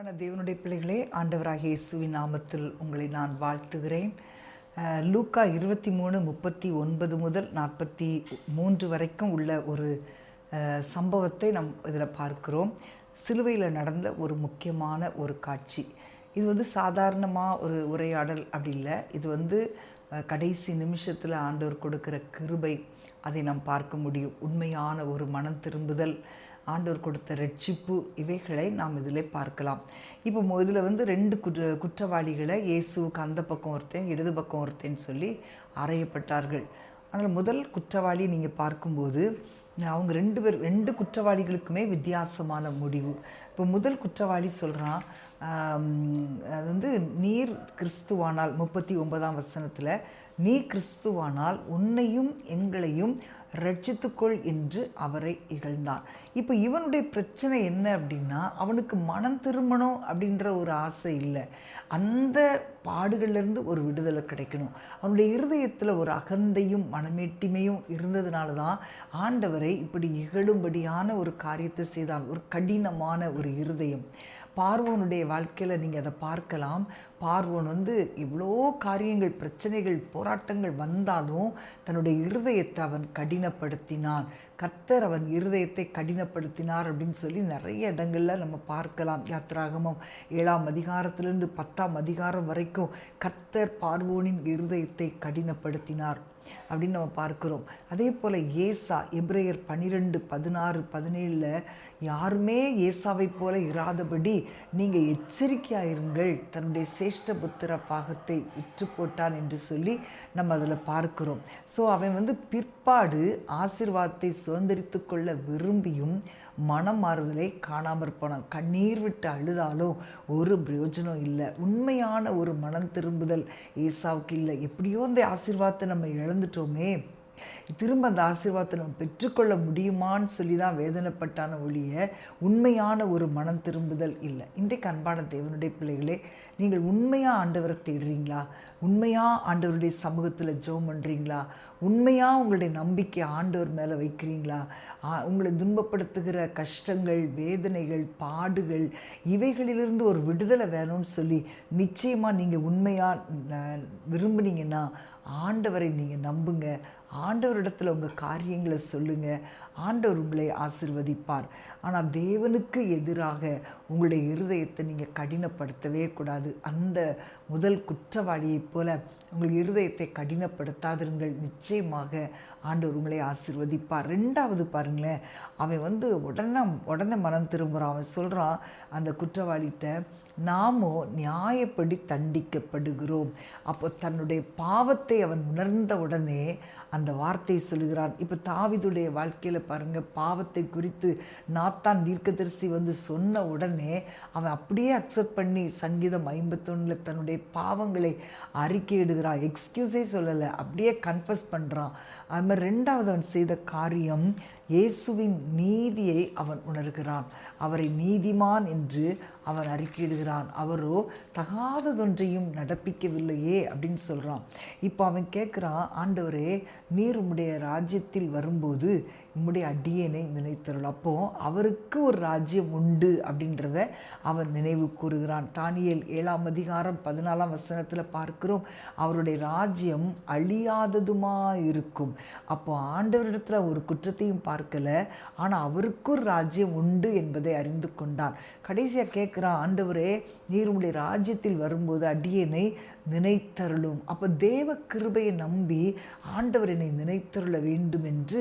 அன்பான தேவனுடைய பிள்ளைகளே, ஆண்டவராகிய இயேசுவின் நாமத்தில் உங்களை நான் வாழ்த்துகிறேன். லூக்கா 23:39 முதல் 43 வரைக்கும் உள்ள ஒரு சம்பவத்தை நாம் இதில் பார்க்கிறோம். சிலுவையில் நடந்த ஒரு முக்கியமான ஒரு காட்சி. இது சாதாரணமாக ஒரு உரையாடல் அப்படி இல்லை. இது கடைசி நிமிஷத்தில் ஆண்டவர் கொடுக்கிற கிருபை, அதை நாம் பார்க்க முடியும். உண்மையான ஒரு மனம் திரும்புதல், ஆண்டவர் கொடுத்த ரட்சிப்பு, இவைகளை நாம் இதில் பார்க்கலாம். இப்போ இதில் 2 குற்றவாளிகளை இயேசுவுக்கு அந்த பக்கம் ஒருத்தன், இடது பக்கம் ஒருத்தன் சொல்லி அறையப்பட்டார்கள். ஆனால் முதல் குற்றவாளி நீங்கள் பார்க்கும்போது அவங்க 2 குற்றவாளிகளுக்குமே வித்தியாசமான முடிவு. இப்போ முதல் குற்றவாளி சொல்கிறான், அது நீர் கிறிஸ்துவானால் 39ஆம் வசனத்தில், நீ கிறிஸ்துவானால் உன்னையும் எங்களையும் ரட்சித்துக்கொள் என்று அவரை இகழ்ந்தான். இப்போ இவனுடைய பிரச்சனை என்ன அப்படின்னா, அவனுக்கு மனம் திரும்பணும் அப்படின்ற ஒரு ஆசை இல்லை. அந்த பாடுகள்லேருந்து ஒரு விடுதலை கிடைக்கணும். அவனுடைய இருதயத்தில் ஒரு அகந்தையும் மனமேட்டிமையும் இருந்ததுனால தான் ஆண்டவரை இப்படி இகழும்படியான ஒரு காரியத்தை செய்தான். ஒரு கடினமான ஒரு இருதயம். பார்வோனுடைய வாழ்க்கையில் நீங்கள் அதை பார்க்கலாம். பார்வோன் இவ்வளோ காரியங்கள், பிரச்சனைகள், போராட்டங்கள் வந்தாலும் தன்னுடைய இருதயத்தை அவன் கடினப்படுத்தினான். கர்த்தர் அவன் இருதயத்தை கடினப்படுத்தினார் அப்படின்னு சொல்லி நிறைய இடங்களில் நம்ம பார்க்கலாம். யாத்திராகமம் 7ஆம் அதிகாரத்திலிருந்து 10ஆம் அதிகாரம் வரைக்கும் கர்த்தர் பார்வோனின் இருதயத்தை கடினப்படுத்தினார் அப்படின்னு நம்ம பார்க்கிறோம். அதே போல் ஏசா, எபிரேயர் 12:16-17 யாருமே ஏசாவை போல இராதபடி நீங்கள் எச்சரிக்கையாயிருங்கள், தன்னுடைய சேஷ்ட புத்திர பாகத்தை விற்று போட்டான் என்று சொல்லி நம்ம அதில் பார்க்கிறோம். ஸோ அவன் பிற்பாடு ஆசீர்வாதத்தை சுதந்திரித்து கொள்ள விரும்பியும் மனம் மாறுதலை காணாமற் போனான். கண்ணீர் விட்டு அழுதாலும் ஒரு பிரயோஜனம் இல்லை. உண்மையான ஒரு மனம் திரும்புதல் ஏசாவுக்கு இல்லை. எப்படியோ அந்த ஆசீர்வாதத்தை நம்ம இழந்துட்டோமே, திரும்ப அந்த ஆசீர்வாதத்தை நம்ம பெற்றுக்கொள்ள முடியுமான்னு சொல்லி தான் வேதனைப்பட்டான ஒழிய உண்மையான ஒரு மனம் திரும்புதல் இல்லை. இன்றைக்கு அன்பான தேவனுடைய பிள்ளைகளே, நீங்கள் உண்மையாக ஆண்டவரை தேடுறீங்களா? உண்மையாக ஆண்டவருடைய சமூகத்தில் ஜெபம் பண்ணுறீங்களா? உண்மையாக உங்களுடைய நம்பிக்கை ஆண்டவர் மேலே வைக்கிறீங்களா? உங்களை துன்பப்படுத்துகிற கஷ்டங்கள், வேதனைகள், பாடுகள், இவைகளிலிருந்து ஒரு விடுதலை வேணும்னு சொல்லி நிச்சயமாக நீங்கள் உண்மையாக விரும்புனீங்கன்னா ஆண்டவரை நீங்கள் நம்புங்க. ஆண்டவரிடத்தில் உங்கள் காரியங்களை சொல்லுங்கள். ஆண்டவர் உங்களை ஆசீர்வதிப்பார். ஆனால் தேவனுக்கு எதிராக உங்களுடைய இருதயத்தை நீங்கள் கடினப்படுத்தவே கூடாது. அந்த முதல் குற்றவாளியைப் போல உங்கள் இருதயத்தை கடினப்படுத்தாதிருங்கள். நிச்சயமாக ஆண்டவர் உங்களை ஆசீர்வதிப்பார். 2வது பாருங்களேன், அவன் உடனே மனம் திரும்புகிறான். அவன் சொல்கிறான் அந்த குற்றவாளிகிட்ட, நாமோ நியாயப்படி தண்டிக்கப்படுகிறோம். அப்போ தன்னுடைய பாவத்தை அவன் உணர்ந்த உடனே அந்த வார்த்தையை சொல்லுகிறான். இப்போ தாவீதுடைய வாழ்க்கையில் பாருங்கள், பாவத்தை குறித்து நாத்தான் தீர்க்கதரிசி சொன்ன உடனே அவன் அப்படியே அக்செப்ட் பண்ணி சங்கீதம் 51 தன்னுடைய பாவங்களை அறிக்கையிடுகிறான். எக்ஸ்கியூஸே சொல்லலை, அப்படியே கன்ஃபஸ் பண்ணுறான். அது மாதிரி 2வது அவன் செய்த காரியம், இயேசுவின் நீதியை அவன் உணர்கிறான். அவரை நீதிமான் என்று அவன் அறிக்கையிடுகிறான். அவரோ தகாததொன்றையும் நடப்பிக்கவில்லையே அப்படின்னு சொல்கிறான். இப்போ அவன் கேட்குறான், ஆண்டவரே, நீர் உம்முடைய ராஜ்யத்தில் வரும்போது உம்முடைய அடியேனை நினைத்தருள். அப்போது அவருக்கு ஒரு ராஜ்யம் உண்டு அப்படின்றத அவன் நினைவு கூறுகிறான். தானியேல் 7ஆம் அதிகாரம் 14ஆம் வசனத்தில் பார்க்கிறோம், அவருடைய ராஜ்யம் அழியாததுமாயிருக்கும். அப்போ ஆண்டவரிடத்தில் ஒரு குற்றத்தையும் பார்க்கலை, ஆனால் அவருக்கு ஒரு ராஜ்யம் உண்டு என்பதை அறிந்து கொண்டான். கடைசியாக கேட்குறான், ஆண்டவரே, நீர் உம்முடைய ராஜ்யத்தில் வரும்போது அடியேனை நினைத்தருளும். அப்போ தேவ கிருபையை நம்பி ஆண்டவர் என்னை நினைத்தருள வேண்டும் என்று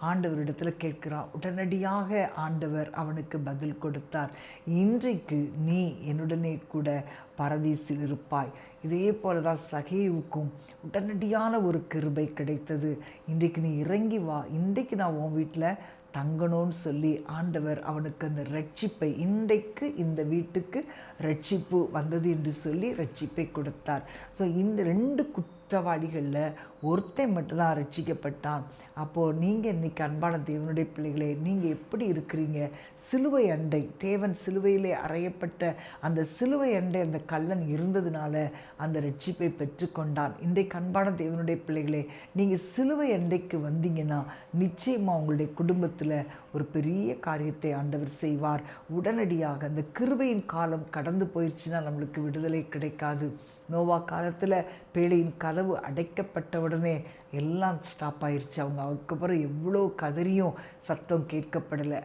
ஆண்டவரிடத்தில் கேட்கிறான். உடனடியாக ஆண்டவர் அவனுக்கு பதில் கொடுத்தார். இன்றைக்கு நீ என்னுடனே கூட பரதீசில் இருப்பாய். இதே போல தான் சகேவுக்கும் உடனடியான ஒரு கிருபை கிடைத்தது. இன்றைக்கு நீ இறங்கி வா, இன்றைக்கு நான் உன் வீட்டில் தங்கணும்னு சொல்லி ஆண்டவர் அவனுக்கு அந்த ரட்சிப்பை, இன்றைக்கு இந்த வீட்டுக்கு ரட்சிப்பு வந்தது என்று சொல்லி ரட்சிப்பை கொடுத்தார். ஸோ இந்த 2 குற்றவாளிகளில் ஒருத்தன் மட்டும்தான் ரட்சிக்கப்பட்டான். அப்போது நீங்கள் இன்றைக்கி அன்பான தேவனுடைய பிள்ளைகளே, நீங்கள் எப்படி இருக்கிறீங்க? சிலுவை அண்டை, தேவன் சிலுவையிலே அறையப்பட்ட அந்த சிலுவை அண்டை அந்த கள்ளன் இருந்ததுனால அந்த ரட்சிப்பை பெற்றுக்கொண்டான். இன்றைக்கு அன்பான தேவனுடைய பிள்ளைகளே, நீங்கள் சிலுவை அண்டைக்கு வந்தீங்கன்னா நிச்சயமாக உங்களுடைய குடும்பத்தில் ஒரு பெரிய காரியத்தை ஆண்டவர் செய்வார். உடனடியாக அந்த கிருபையின் காலம் கடந்து போயிடுச்சுன்னா நம்மளுக்கு விடுதலை கிடைக்காது. நோவா காலத்தில் பேழையின் கதவு அடைக்கப்பட்ட உடனே எல்லாம் ஸ்டாப் ஆயிடுச்சு. அதுக்கப்புறம் எவ்வளோ கதறியும் சத்தம் கேட்கப்படலை.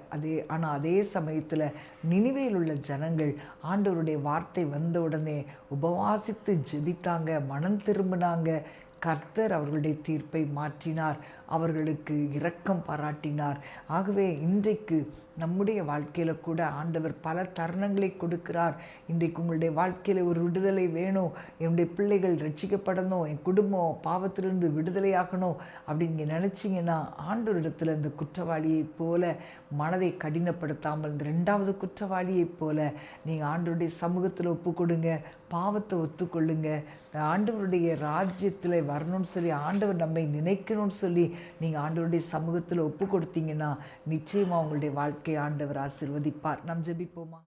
ஆனால் அதே சமயத்தில் நினிவேயில் உள்ள ஜனங்கள் ஆண்டவருடைய வார்த்தை வந்த உடனே உபவாசித்து ஜெபித்தாங்க, மனம் திரும்பினாங்க. கர்த்தர் அவர்களுடைய தீர்ப்பை மாற்றினார், அவர்களுக்கு இரக்கம் பாராட்டினார். ஆகவே இன்றைக்கு நம்முடைய வாழ்க்கையில் கூட ஆண்டவர் பல தருணங்களை கொடுக்கிறார். இன்றைக்கு உங்களுடைய வாழ்க்கையில் ஒரு விடுதலை வேணும், என்னுடைய பிள்ளைகள் ரட்சிக்கப்படணும், என் குடும்பம் பாவத்திலிருந்து விடுதலையாகணும் அப்படின்னு நினச்சிங்கன்னா ஆண்டவரிடத்தில் இந்த குற்றவாளியைப் போல மனதை கடினப்படுத்தாமல் இந்த 2வது குற்றவாளியைப் போல நீங்கள் ஆண்டவருடைய சமூகத்தில் ஒப்பு கொடுங்க, பாவத்தை ஒத்துக்கொள்ளுங்க. ஆண்டவருடைய ராஜ்யத்தில் வரணும்னு சொல்லி, ஆண்டவர் நம்மை நினைக்கணும்னு சொல்லி நீங்கள் ஆண்டவருடைய சமூகத்தில் ஒப்பு கொடுத்தீங்கன்னா நிச்சயமாக உங்களுடைய வாழ்க்கையை ஆண்டவர் ஆசீர்வதிப்பார். நாம் ஜெபிப்போமா?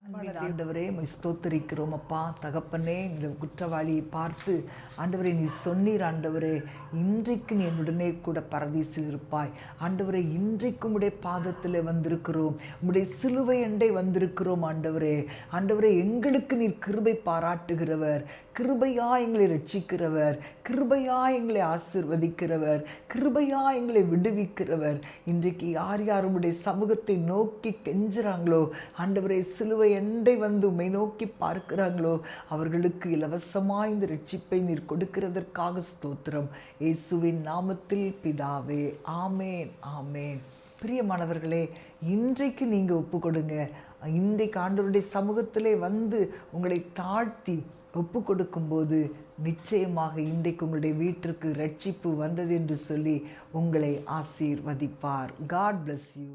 ஆண்டவரே, ஸ்தோத்திரிக்கிறோம் அப்பா. தகப்பனே, இந்த குற்றவாளியை பார்த்து ஆண்டவரே நீ சொன்னீர் ஆண்டவரே, இன்றைக்கு நீ என்னுடனே கூட பரதீசில் இருப்பாய். ஆண்டவரே, இன்றைக்கு உடைய பாதத்தில் வந்திருக்கிறோம், உடைய சிலுவை அண்டை வந்திருக்கிறோம் ஆண்டவரே. ஆண்டவரே, எங்களுக்கு நீர் கிருபை பாராட்டுகிறவர், கிருபையா எங்களை ரட்சிக்கிறவர், கிருபையா எங்களை ஆசீர்வதிக்கிறவர், கிருபையா எங்களை விடுவிக்கிறவர். இன்றைக்கு யார் யார் உம்முடைய சமூகத்தை நோக்கி கெஞ்சுறாங்களோ ஆண்டவரே, சிலுவை அண்டை வந்து உம்மை நோக்கி பார்க்கிறாங்களோ அவர்களுக்கு இலவசமாய் இந்த ரட்சிப்பை நீர் கொடுக்கிறதற்காக ஸ்தோத்திரம். இயேசுவின் நாமத்தில் பிதாவே, ஆமேன், ஆமேன். பிரியமானவர்களே, இன்றைக்கு நீங்கள் ஒப்பு கொடுங்க. இன்றைக்கு ஆண்டவருடைய சமூகத்திலே வந்து உங்களை தாழ்த்தி ஒப்பு கொடுக்கும்போது நிச்சயமாக இன்றைக்கு உங்களுடைய வீட்டிற்கு ரட்சிப்பு வந்தது என்று சொல்லி உங்களை ஆசீர்வதிப்பார். God bless you.